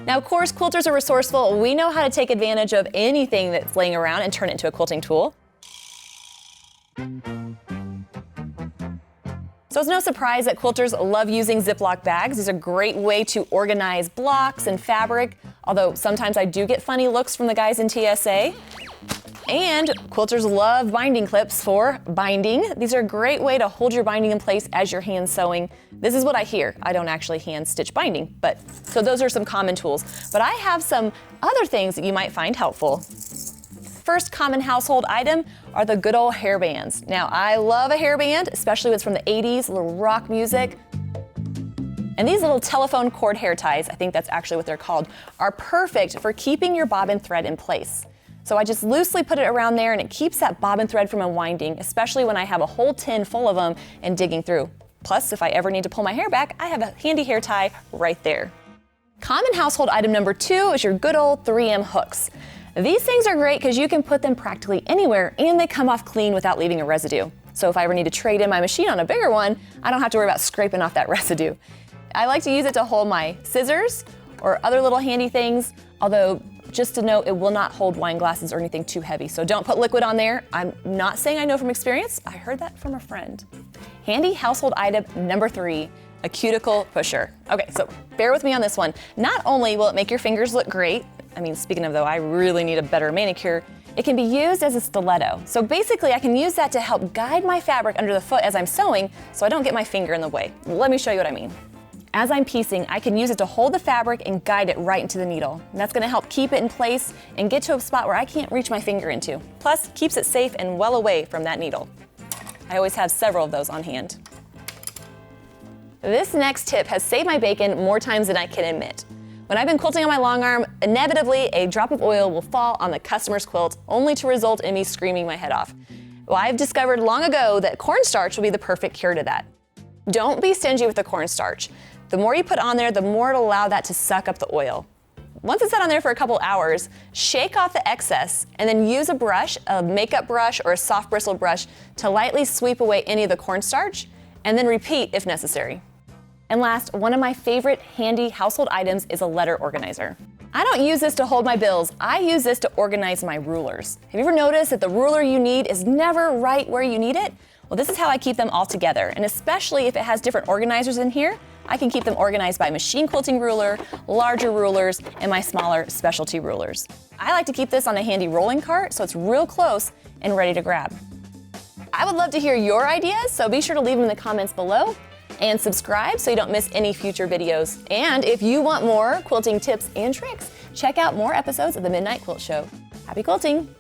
Now, of course, quilters are resourceful. We know how to take advantage of anything that's laying around and turn it into a quilting tool. So it's no surprise that quilters love using Ziploc bags. These are a great way to organize blocks and fabric, although sometimes I do get funny looks from the guys in TSA. And quilters love binding clips for binding. These are a great way to hold your binding in place as you're hand sewing. This is what I hear. I don't actually hand stitch binding, so those are some common tools. But I have some other things that you might find helpful. First common household item are the good old hairbands. Now, I love a hairband, especially when it's from the 80s, a little rock music. And these little telephone cord hair ties, I think that's actually what they're called, are perfect for keeping your bobbin thread in place. So I just loosely put it around there and it keeps that bobbin thread from unwinding, especially when I have a whole tin full of them and digging through. Plus, if I ever need to pull my hair back, I have a handy hair tie right there. Common household item number 2 is your good old 3M hooks. These things are great because you can put them practically anywhere and they come off clean without leaving a residue. So if I ever need to trade in my machine on a bigger one, I don't have to worry about scraping off that residue. I like to use it to hold my scissors or other little handy things, although just to note, it will not hold wine glasses or anything too heavy, so don't put liquid on there. I'm not saying I know from experience, I heard that from a friend. Handy household item number 3, a cuticle pusher. Okay, so bear with me on this one. Not only will it make your fingers look great, I mean, speaking of though, I really need a better manicure, it can be used as a stiletto. So basically, I can use that to help guide my fabric under the foot as I'm sewing so I don't get my finger in the way. Let me show you what I mean. As I'm piecing, I can use it to hold the fabric and guide it right into the needle. And that's gonna help keep it in place and get to a spot where I can't reach my finger into. Plus, keeps it safe and well away from that needle. I always have several of those on hand. This next tip has saved my bacon more times than I can admit. When I've been quilting on my long arm, inevitably a drop of oil will fall on the customer's quilt, only to result in me screaming my head off. Well, I've discovered long ago that cornstarch will be the perfect cure to that. Don't be stingy with the cornstarch. The more you put on there, the more it'll allow that to suck up the oil. Once it's set on there for a couple hours, shake off the excess and then use a brush, a makeup brush or a soft bristled brush, to lightly sweep away any of the cornstarch, and then repeat if necessary. And last, one of my favorite handy household items is a letter organizer. I don't use this to hold my bills, I use this to organize my rulers. Have you ever noticed that the ruler you need is never right where you need it? Well, this is how I keep them all together, and especially if it has different organizers in here, I can keep them organized by machine quilting ruler, larger rulers, and my smaller specialty rulers. I like to keep this on a handy rolling cart so it's real close and ready to grab. I would love to hear your ideas, so be sure to leave them in the comments below. And subscribe so you don't miss any future videos. And if you want more quilting tips and tricks, check out more episodes of the Midnight Quilt Show. Happy quilting!